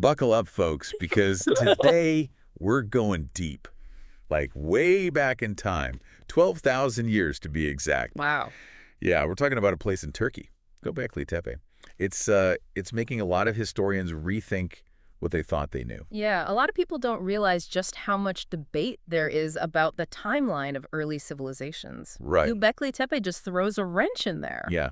Buckle up, folks, because today we're going deep, like way back in time, 12,000 years to be exact. Wow. Yeah, we're talking about a place in Turkey, Göbekli Tepe. It's making a lot of historians rethink what they thought they knew. Yeah, a lot of people don't realize just how much debate there is about the timeline of early civilizations. Right. Göbekli Tepe just throws a wrench in there. Yeah,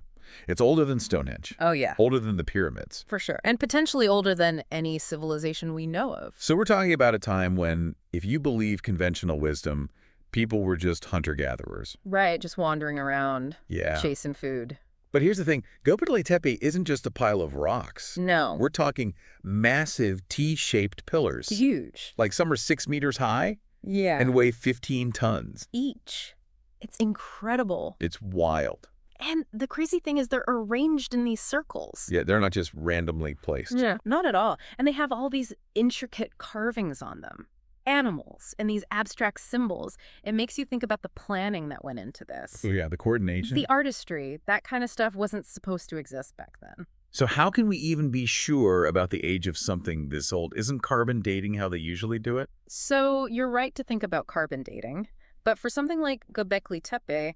it's older than Stonehenge. Oh, yeah. Older than the pyramids. For sure. And potentially older than any civilization we know of. So we're talking about a time when, if you believe conventional wisdom, people were just hunter-gatherers. Right, just wandering around, Yeah. chasing food. But here's the thing. Göbekli Tepe isn't just a pile of rocks. No. We're talking massive T-shaped pillars. Huge. Like some are 6 meters high Yeah. and weigh 15 tons. Each. It's incredible. It's wild. And the crazy thing is they're arranged in these circles. Yeah, they're not just randomly placed. Yeah. Not at all. And they have all these intricate carvings on them. Animals and these abstract symbols. It makes you think about the planning that went into this. Oh, yeah, the coordination. The artistry, that kind of stuff wasn't supposed to exist back then. So how can we even be sure about the age of something this old? Isn't carbon dating how they usually do it? So you're right to think about carbon dating. But for something like Gobekli Tepe,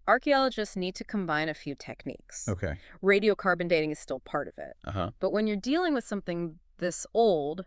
archaeologists need to combine a few techniques. Okay. Radiocarbon dating is still part of it. Uh-huh. But when you're dealing with something this old,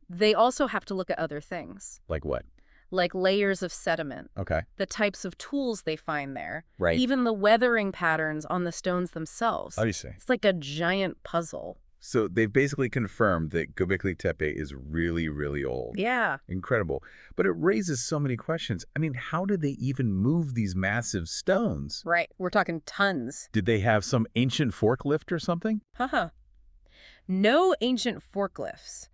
they also have to look at other things, Like what? like layers of sediment, Okay. the types of tools they find there, Right. even the weathering patterns on the stones themselves. How do you say? It's like a giant puzzle. So they've basically confirmed that Göbekli Tepe is really, really old. Yeah. Incredible. But it raises so many questions. I mean, how did they even move these massive stones? Right. We're talking tons. Did they have some ancient forklift or something? Haha. No ancient forklifts.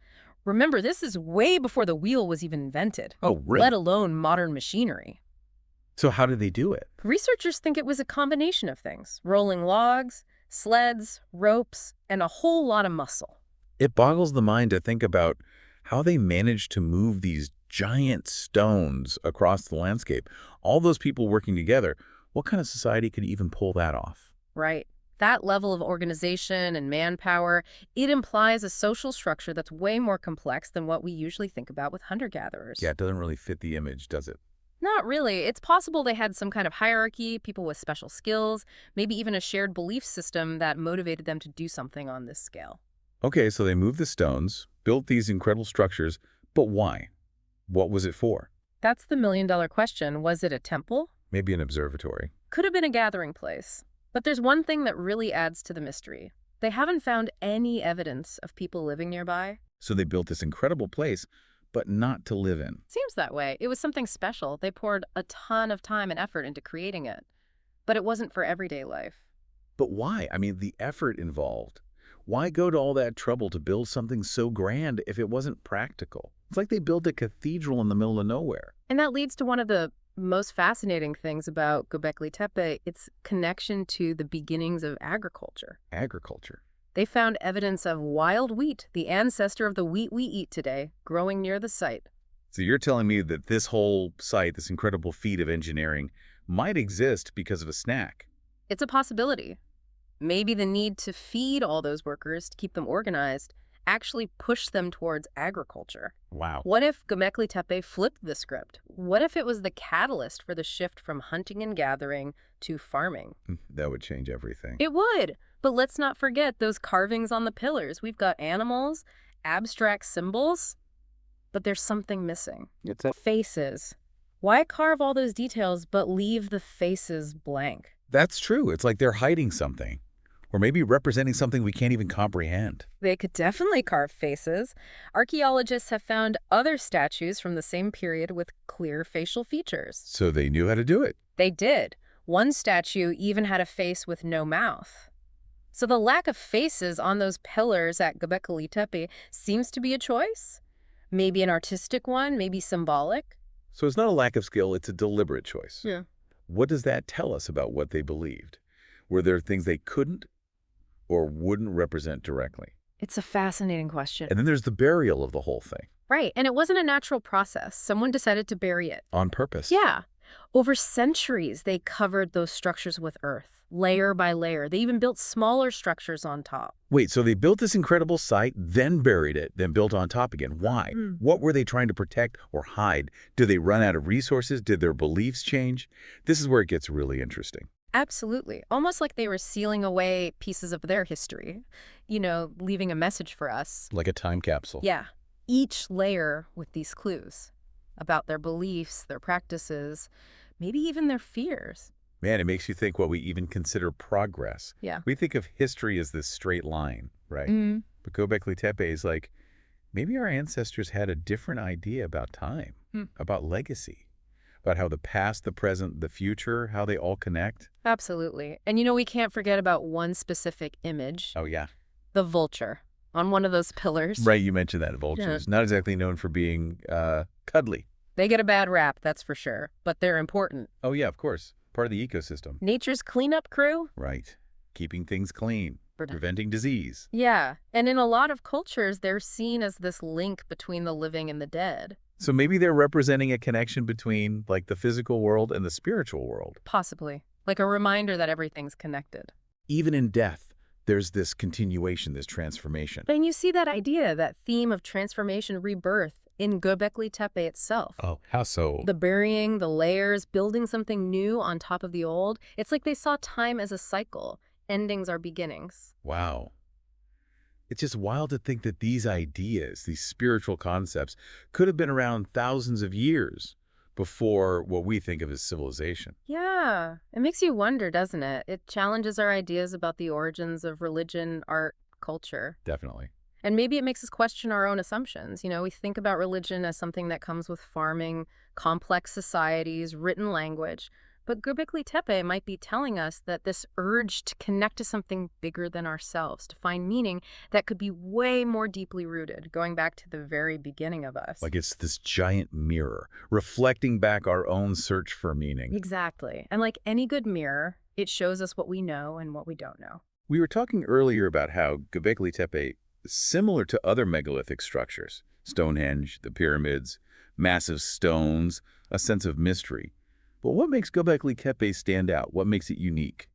Remember, this is way before the wheel was even invented. Oh, really? Let alone modern machinery. So how did they do it? Researchers think it was a combination of things. Rolling logs, sleds, ropes, and a whole lot of muscle. It boggles the mind to think about how they managed to move these giant stones across the landscape. All those people working together, what kind of society could even pull that off? Right. That level of organization and manpower, it implies a social structure that's way more complex than what we usually think about with hunter-gatherers. Yeah, it doesn't really fit the image, does it? Not really. It's possible they had some kind of hierarchy, people with special skills, maybe even a shared belief system that motivated them to do something on this scale. Okay, so they moved the stones, built these incredible structures, but why? What was it for? That's the million-dollar question. Was it a temple? Maybe an observatory. Could have been a gathering place. But there's one thing that really adds to the mystery. They haven't found any evidence of people living nearby. So they built this incredible place, but not to live in. Seems that way. It was something special. They poured a ton of time and effort into creating it. But it wasn't for everyday life. But why? I mean, the effort involved. Why go to all that trouble to build something so grand if it wasn't practical? It's like they built a cathedral in the middle of nowhere. And that leads to one of the most fascinating things about Gobekli Tepe, its connection to the beginnings of agriculture. Agriculture. They found evidence of wild wheat, the ancestor of the wheat we eat today, growing near the site. So you're telling me that this whole site, this incredible feat of engineering, might exist because of a snack? It's a possibility. Maybe the need to feed all those workers to keep them organized actually pushed them towards agriculture. Wow. What if Göbekli Tepe flipped the script? What if it was the catalyst for the shift from hunting and gathering to farming? That would change everything. It would. But let's not forget those carvings on the pillars. We've got animals, abstract symbols, but there's something missing. It's a Faces. Why carve all those details but leave the faces blank? That's true. It's like they're hiding something. Or maybe representing something we can't even comprehend. They could definitely carve faces. Archaeologists have found other statues from the same period with clear facial features. So they knew how to do it. They did. One statue even had a face with no mouth. So the lack of faces on those pillars at Göbekli Tepe seems to be a choice. Maybe an artistic one, maybe symbolic. So it's not a lack of skill, it's a deliberate choice. Yeah. What does that tell us about what they believed? Were there things they couldn't or wouldn't represent directly? It's a fascinating question. And then there's the burial of the whole thing. Right, and it wasn't a natural process. Someone decided to bury it. On purpose. Yeah. Over centuries, they covered those structures with earth. layer by layer. They even built smaller structures on top. Wait, so they built this incredible site, then buried it, then built on top again. Why? What were they trying to protect or hide? Did they run out of resources? Did their beliefs change? This is where it gets really interesting. Absolutely. Almost like they were sealing away pieces of their history, leaving a message for us. Like a time capsule. Yeah. Each layer with these clues about their beliefs, their practices, maybe even their fears. Man, it makes you think what we even consider progress. Yeah. We think of history as this straight line, right? But Göbekli Tepe is like, maybe our ancestors had a different idea about time, about legacy, about how the past, the present, the future, how they all connect. Absolutely. And we can't forget about one specific image. Oh, yeah. The vulture on one of those pillars. Right, you mentioned that. Vultures. Not exactly known for being cuddly. They get a bad rap, that's for sure. But they're important. Oh, yeah, of course. Part of the ecosystem. Nature's cleanup crew? Right. Keeping things clean. Preventing disease. Yeah. And in a lot of cultures, they're seen as this link between the living and the dead. So maybe they're representing a connection between, like, the physical world and the spiritual world. Possibly. Like a reminder that everything's connected. Even in death, there's this continuation, this transformation. And you see that idea, that theme of transformation, rebirth, in Göbekli Tepe itself. Oh, how so? The burying, the layers, building something new on top of the old. It's like they saw time as a cycle. Endings are beginnings. Wow. It's just wild to think that these ideas, these spiritual concepts, could have been around thousands of years before what we think of as civilization. Yeah. It makes you wonder, doesn't it? It challenges our ideas about the origins of religion, art, culture. Definitely. And maybe it makes us question our own assumptions. We think about religion as something that comes with farming, complex societies, written language. But Göbekli Tepe might be telling us that this urge to connect to something bigger than ourselves, to find meaning that could be way more deeply rooted, going back to the very beginning of us. Like it's this giant mirror, reflecting back our own search for meaning. Exactly. And like any good mirror, it shows us what we know and what we don't know. We were talking earlier about how Göbekli Tepe, similar to other megalithic structures, Stonehenge, the pyramids, massive stones, a sense of mystery. But what makes Göbekli Tepe stand out? What makes it unique?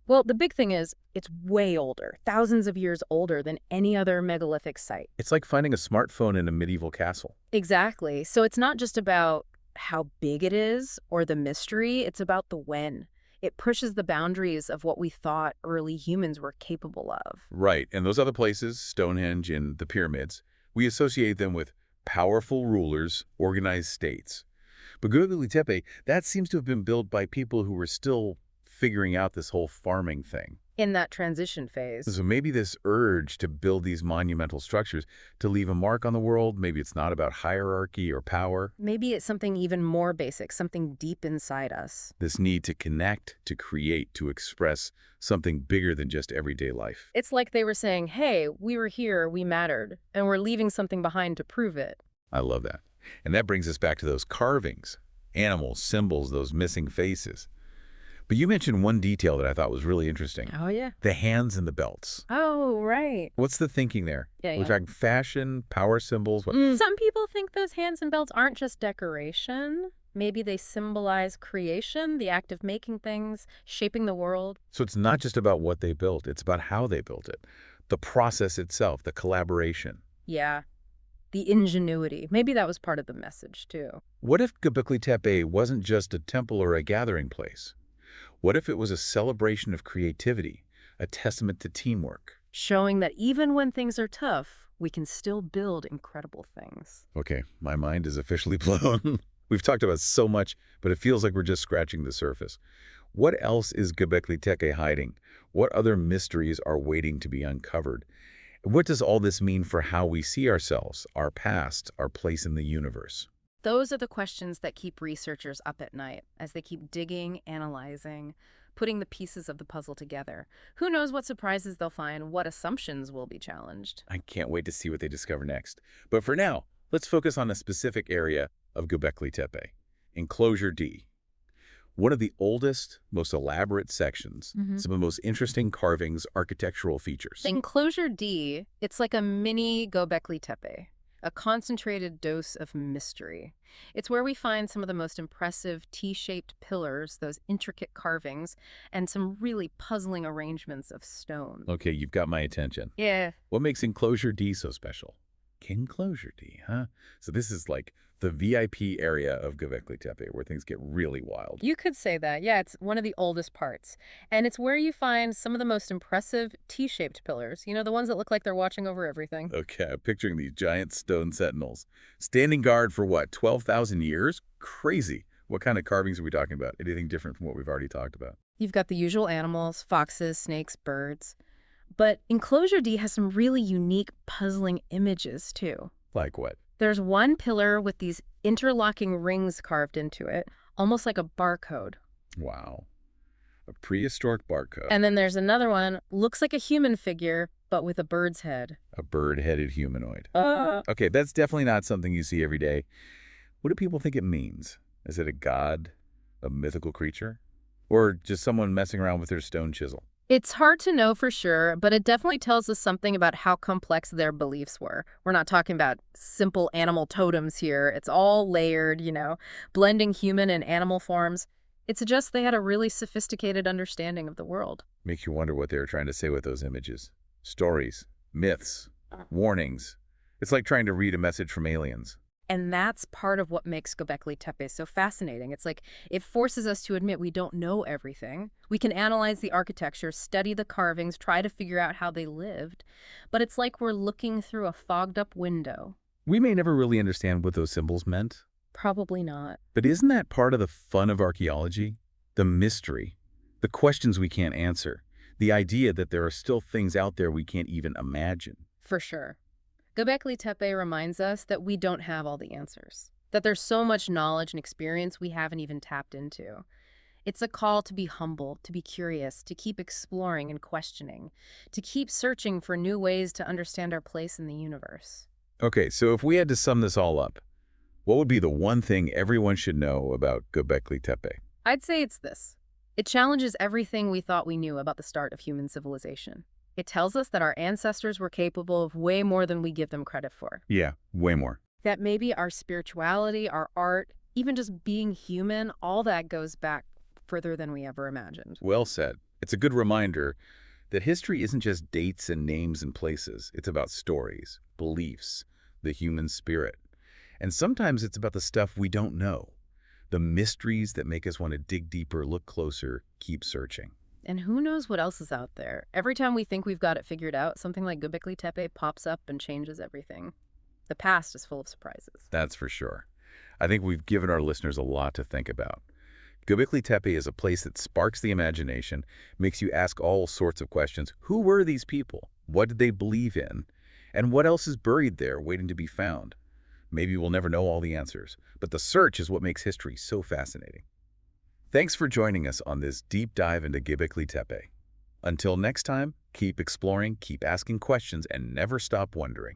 Well, the big thing is it's way older, thousands of years older than any other megalithic site. It's like finding a smartphone in a medieval castle. Exactly. So it's not just about how big it is or the mystery, it's about the when. It pushes the boundaries of what we thought early humans were capable of. Right. And those other places, Stonehenge and the pyramids, we associate them with powerful rulers, organized states. But Göbekli Tepe, that seems to have been built by people who were still figuring out this whole farming thing. In that transition phase. So maybe this urge to build these monumental structures to leave a mark on the world, maybe it's not about hierarchy or power. Maybe it's something even more basic, something deep inside us. This need to connect, to create, to express something bigger than just everyday life. It's like they were saying, hey, we were here, we mattered, and we're leaving something behind to prove it. I love that. And that brings us back to those carvings, animals, symbols, those missing faces. But you mentioned one detail that I thought was really interesting. Oh, yeah. The hands and the belts. Oh, right. What's the thinking there? Yeah, We're talking fashion, power symbols. What? Some people think those hands and belts aren't just decoration. Maybe they symbolize creation, the act of making things, shaping the world. So it's not just about what they built. It's about how they built it. The process itself, the collaboration. Yeah. The ingenuity. Maybe that was part of the message, too. What if Göbekli Tepe wasn't just a temple or a gathering place? What if it was a celebration of creativity, a testament to teamwork? Showing that even when things are tough, we can still build incredible things. Okay, my mind is officially blown. We've talked about so much, but it feels like we're just scratching the surface. What else is Göbekli Tepe hiding? What other mysteries are waiting to be uncovered? What does all this mean for how we see ourselves, our past, our place in the universe? Those are the questions that keep researchers up at night as they keep digging, analyzing, putting the pieces of the puzzle together. Who knows what surprises they'll find, what assumptions will be challenged. I can't wait to see what they discover next. But for now, let's focus on a specific area of Göbekli Tepe, Enclosure D. One of the oldest, most elaborate sections, some of the most interesting carvings, architectural features. Enclosure D, it's like a mini Gobekli Tepe. a concentrated dose of mystery. It's where we find some of the most impressive T-shaped pillars, those intricate carvings, and some really puzzling arrangements of stone. Okay, you've got my attention. Yeah. What makes Enclosure D so special? Enclosure D, huh? So this is like the VIP area of Göbekli Tepe where things get really wild. You could say that. Yeah, it's one of the oldest parts. And it's where you find some of the most impressive T-shaped pillars. You know, the ones that look like they're watching over everything. Okay, I'm picturing these giant stone sentinels. Standing guard for what, 12,000 years? Crazy. What kind of carvings are we talking about? Anything different from what we've already talked about? You've got the usual animals, foxes, snakes, birds. But Enclosure D has some really unique, puzzling images, too. Like what? There's one pillar with these interlocking rings carved into it, almost like a barcode. Wow. A prehistoric barcode. And then there's another one, looks like a human figure, but with a bird's head. A bird-headed humanoid. Okay, that's definitely not something you see every day. What do people think it means? Is it a god? A mythical creature? Or just someone messing around with their stone chisel? It's hard to know for sure, but it definitely tells us something about how complex their beliefs were. We're not talking about simple animal totems here. It's all layered, blending human and animal forms. It suggests they had a really sophisticated understanding of the world. Makes you wonder what they were trying to say with those images. Stories, myths, warnings. It's like trying to read a message from aliens. And that's part of what makes Göbekli Tepe so fascinating. It's like it forces us to admit we don't know everything. We can analyze the architecture, study the carvings, try to figure out how they lived. But it's like we're looking through a fogged-up window. We may never really understand what those symbols meant. Probably not. But isn't that part of the fun of archaeology? The mystery, the questions we can't answer, the idea that there are still things out there we can't even imagine. For sure. Göbekli Tepe reminds us that we don't have all the answers, that there's so much knowledge and experience we haven't even tapped into. It's a call to be humble, to be curious, to keep exploring and questioning, to keep searching for new ways to understand our place in the universe. Okay, so if we had to sum this all up, what would be the one thing everyone should know about Göbekli Tepe? I'd say it's this. It challenges everything we thought we knew about the start of human civilization. It tells us that our ancestors were capable of way more than we give them credit for. Yeah, way more. That maybe our spirituality, our art, even just being human, all that goes back further than we ever imagined. Well said. It's a good reminder that history isn't just dates and names and places. It's about stories, beliefs, the human spirit. And sometimes it's about the stuff we don't know, the mysteries that make us want to dig deeper, look closer, keep searching. And who knows what else is out there? Every time we think we've got it figured out, something like Göbekli Tepe pops up and changes everything. The past is full of surprises. That's for sure. I think we've given our listeners a lot to think about. Göbekli Tepe is a place that sparks the imagination, makes you ask all sorts of questions. Who were these people? What did they believe in? And what else is buried there waiting to be found? Maybe we'll never know all the answers, but the search is what makes history so fascinating. Thanks for joining us on this deep dive into Göbekli Tepe. Until next time, keep exploring, keep asking questions, and never stop wondering.